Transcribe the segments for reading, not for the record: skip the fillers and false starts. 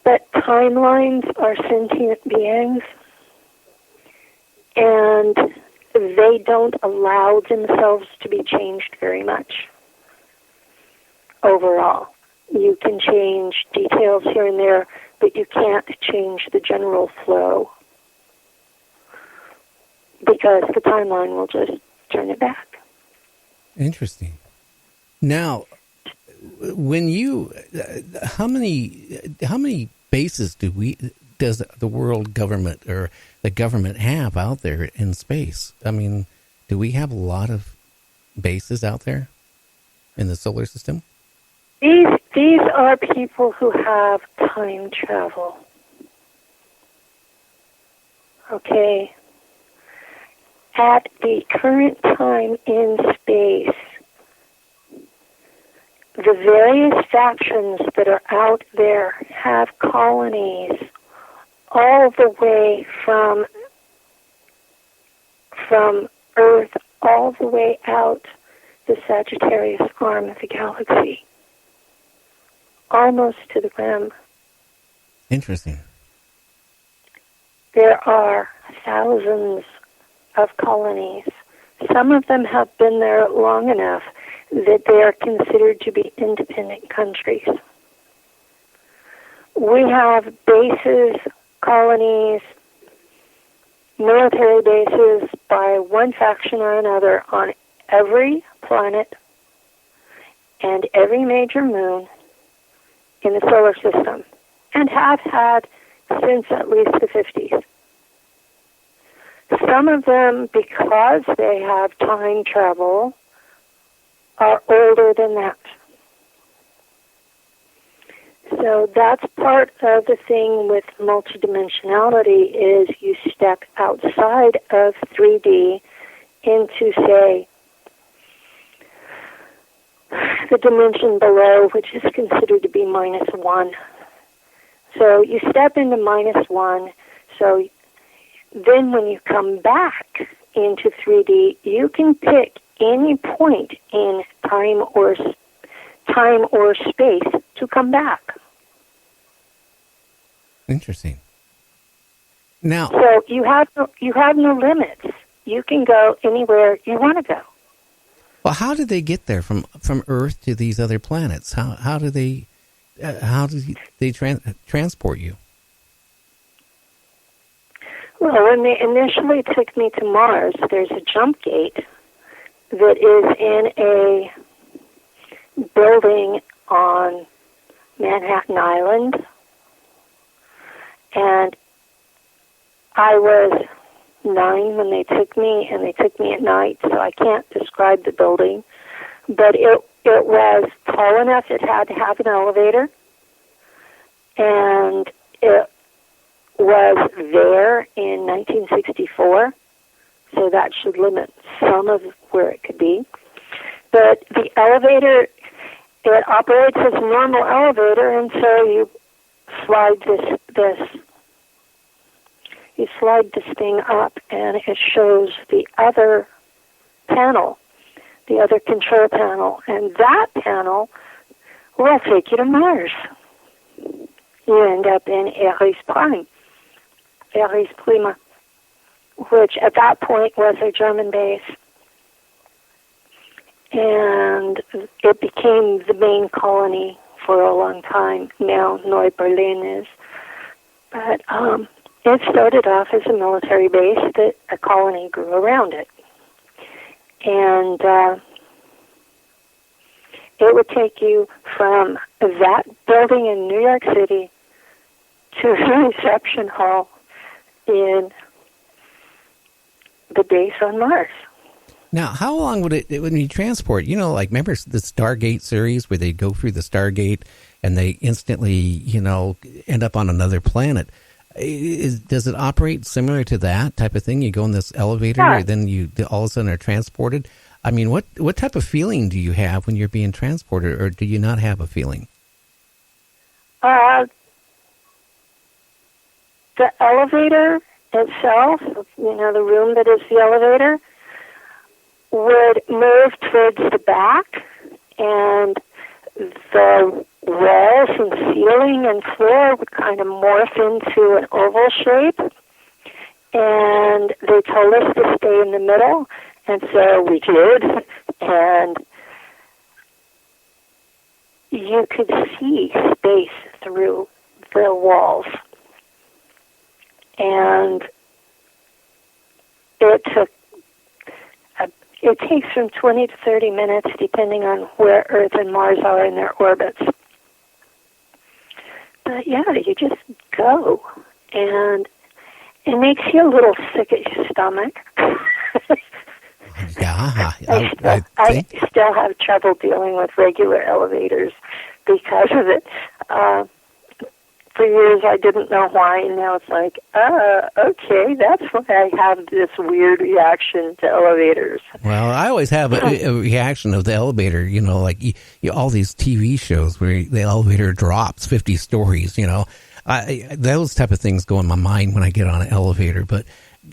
But timelines are sentient beings, and they don't allow themselves to be changed very much overall. You can change details here and there, but you can't change the general flow because the timeline will just turn it back. Interesting. Now, when you, how many bases does the world government or the government have out there in space? I mean, do we have a lot of bases out there in the solar system? These are people who have time travel. Okay. At the current time in space, the various factions that are out there have colonies all the way from Earth all the way out the Sagittarius arm of the galaxy, almost to the rim. Interesting. There are thousands of colonies. Some of them have been there long enough that they are considered to be independent countries. We have bases, colonies, military bases by one faction or another on every planet and every major moon in the solar system, and have had since at least the 50s. Some of them, because they have time travel, are older than that. So that's part of the thing with multidimensionality is you step outside of 3D into, say, the dimension below, which is considered to be -1. So you step into -1, so then when you come back into 3D, you can pick any point in time or space to come back. Interesting. Now, so you have no limits. You can go anywhere you want to go. Well, how did they get there from Earth to these other planets? How do they transport you? Well, when they initially took me to Mars, there's a jump gate that is in a building on Manhattan Island, and I was 9 when they took me, and they took me at night, so I can't describe the building, but it was tall enough it had to have an elevator, and it was there in 1964, so that should limit some of where it could be. But the elevator, it operates as a normal elevator, and so you slide this thing up, and it shows the other panel, the other control panel, and that panel will take you to Mars. You end up in Ares Prima, which at that point was a German base. And it became the main colony for a long time. Now Neu-Berlin is. But it started off as a military base that a colony grew around it. And it would take you from that building in New York City to the reception hall in the base on Mars. Now, how long would it when you transport? You know, like remember the Stargate series where they go through the Stargate and they instantly, end up on another planet. Does it operate similar to that type of thing? You go in this elevator, yeah. And then you all of a sudden are transported. I mean, what type of feeling do you have when you're being transported, or do you not have a feeling? The elevator itself, the room that is the elevator, would move towards the back, and the walls and ceiling and floor would kind of morph into an oval shape, and they told us to stay in the middle, and so we did, and you could see space through the walls. And it takes from 20 to 30 minutes, depending on where Earth and Mars are in their orbits. But yeah, you just go, and it makes you a little sick at your stomach. Yeah, I still have trouble dealing with regular elevators because of it. For years I didn't know why, and now it's like, okay, that's why I have this weird reaction to elevators. Well, I always have a reaction of the elevator, like all these TV shows where the elevator drops 50 stories, those type of things go in my mind when I get on an elevator. But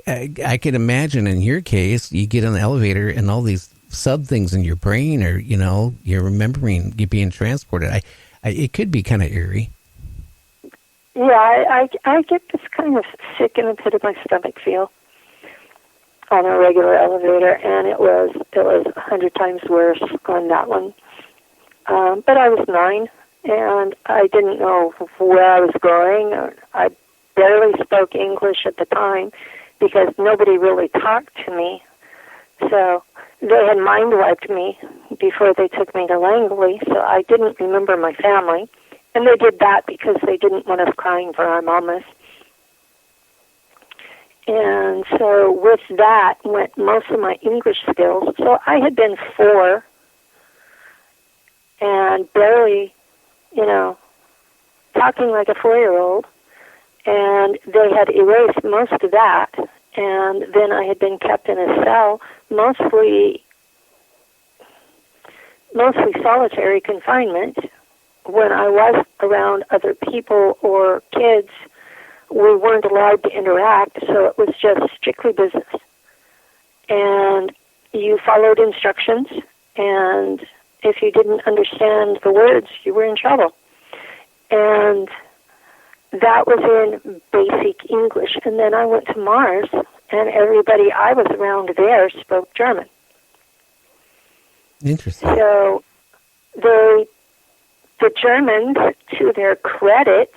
I can imagine in your case, you get on the elevator and all these sub things in your brain, or you're remembering you being transported. It could be kind of eerie. Yeah, I get this kind of sick in the pit of my stomach feel on a regular elevator, and it was 100 times worse on that one. But I was 9, and I didn't know where I was going. I barely spoke English at the time because nobody really talked to me. So they had mind wiped me before they took me to Langley, so I didn't remember my family. And they did that because they didn't want us crying for our mamas. And so with that went most of my English skills. So I had been 4 and barely, talking like a 4-year-old. And they had erased most of that. And then I had been kept in a cell, mostly solitary confinement. When I was around other people or kids, we weren't allowed to interact, so it was just strictly business. And you followed instructions, and if you didn't understand the words, you were in trouble. And that was in basic English. And then I went to Mars, and everybody I was around there spoke German. Interesting. So the Germans, to their credit,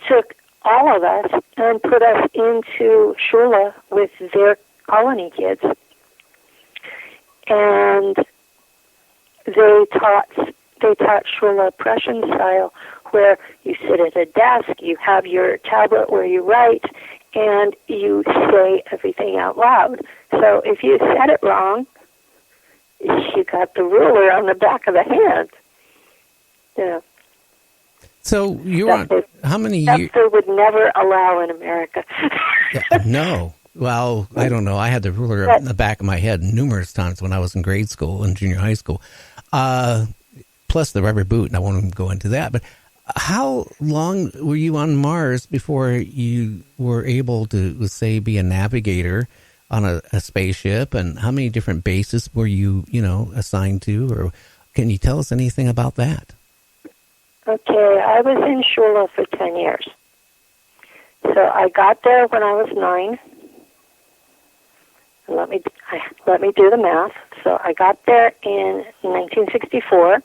took all of us and put us into Schule with their colony kids. And they taught Schule Prussian style, where you sit at a desk, you have your tablet where you write, and you say everything out loud. So if you said it wrong, you got the ruler on the back of the hand. Yeah. So you're on how many years? That they would never allow in America. No. Well, I don't know. I had the ruler in the back of my head numerous times when I was in grade school and junior high school. Plus the rubber boot, and I won't even go into that. But how long were you on Mars before you were able to, say, be a navigator on a spaceship? And how many different bases were you, assigned to? Or can you tell us anything about that? Okay, I was in Schule for 10 years. So I got there when I was 9. Let me do the math. So I got there in 1964,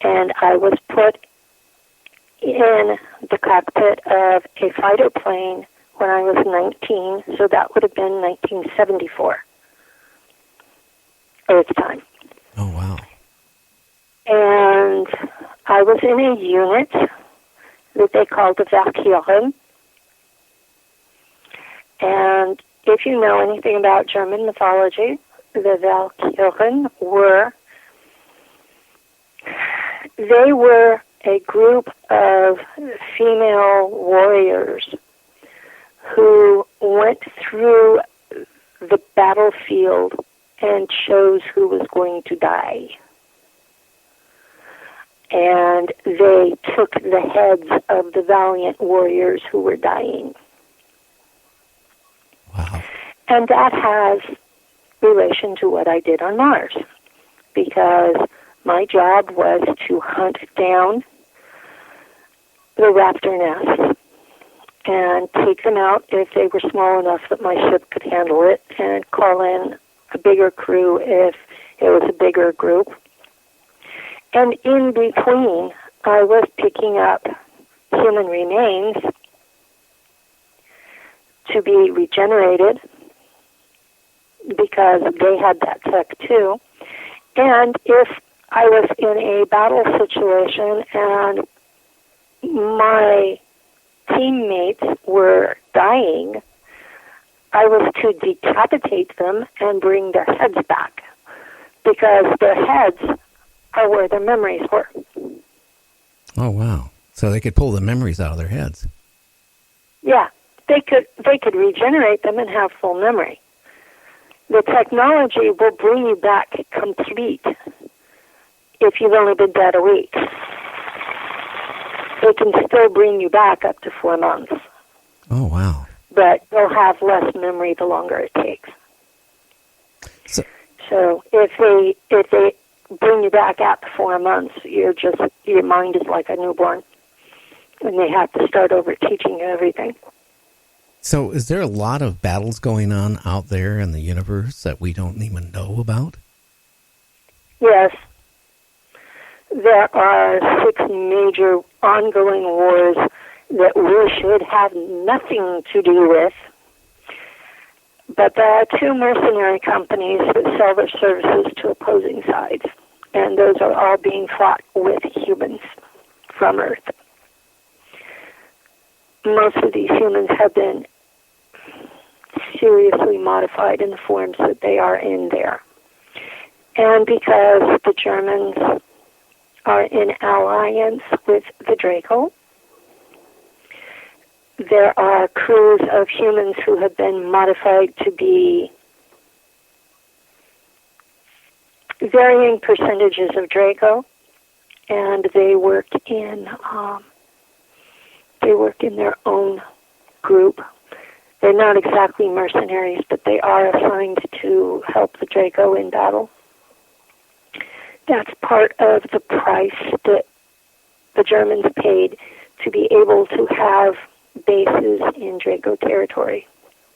and I was put in the cockpit of a fighter plane when I was 19, so that would have been 1974, Earth time. Oh, wow. And I was in a unit that they called the Valkyren. And if you know anything about German mythology, the Valkyren were a group of female warriors who went through the battlefield and chose who was going to die. And they took the heads of the valiant warriors who were dying. Wow. And that has relation to what I did on Mars. because my job was to hunt down the raptor nests and take them out if they were small enough that my ship could handle it, and call in a bigger crew if it was a bigger group. And in between, I was picking up human remains to be regenerated, because they had that tech too. And if I was in a battle situation and my teammates were dying, I was to decapitate them and bring their heads back, because their heads are where their memories were. Oh, wow. So they could pull the memories out of their heads. Yeah, they could regenerate them and have full memory. The technology will bring you back complete if you've only been dead a week. It can still bring you back up to 4 months. Oh, wow. But you'll have less memory the longer it takes. So if they bring you back after 4 months, your mind is like a newborn, and they have to start over teaching you everything. So is there a lot of battles going on out there in the universe that we don't even know about? Yes. There are 6 major ongoing wars that we should have nothing to do with. But there are 2 mercenary companies that sell their services to opposing sides. And those are all being fought with humans from Earth. Most of these humans have been seriously modified in the forms that they are in there. And because the Germans are in alliance with the Draco, there are crews of humans who have been modified to be varying percentages of Draco, and they work in their own group. They're not exactly mercenaries, but they are assigned to help the Draco in battle. That's part of the price that the Germans paid to be able to have bases in Draco territory.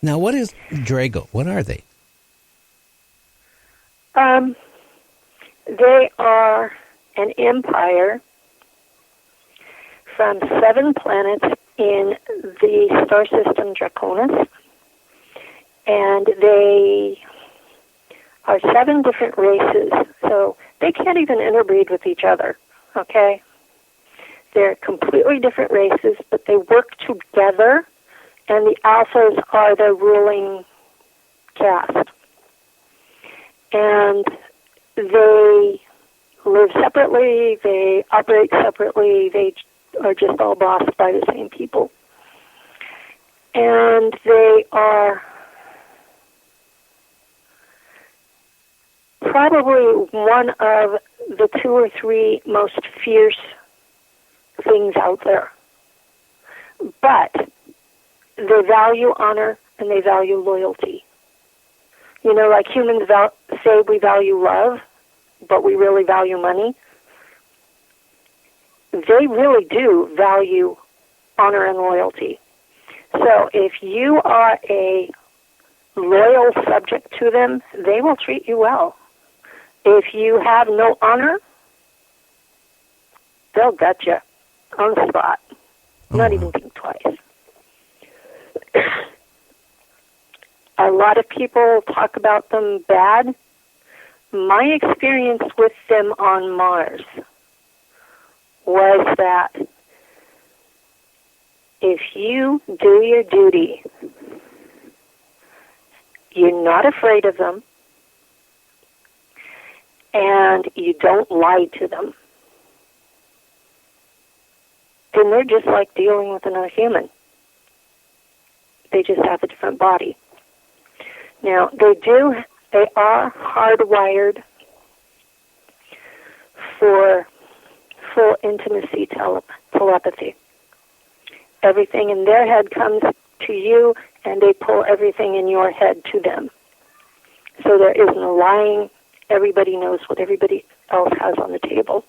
Now, what is Draco? What are they? They are an empire from 7 planets in the star system Draconis, and they are 7 different races, so they can't even interbreed with each other, okay? They're completely different races, but they work together, and the alphas are the ruling caste. And they live separately, they operate separately, they are just all bossed by the same people. And they are probably one of the 2 or 3 most fierce things out there. But they value honor and they value loyalty. You know, like humans say we value love, but we really value money. They really do value honor and loyalty. So if you are a loyal subject to them, they will treat you well. If you have no honor, they'll gut you on the spot. Not even think twice. A lot of people talk about them bad. My experience with them on Mars was that if you do your duty, you're not afraid of them, and you don't lie to them, then they're just like dealing with another human. They just have a different body. Now, they are hardwired for full intimacy telepathy. Everything in their head comes to you, and they pull everything in your head to them. So there is no lying. everybody knows what everybody else has on the table.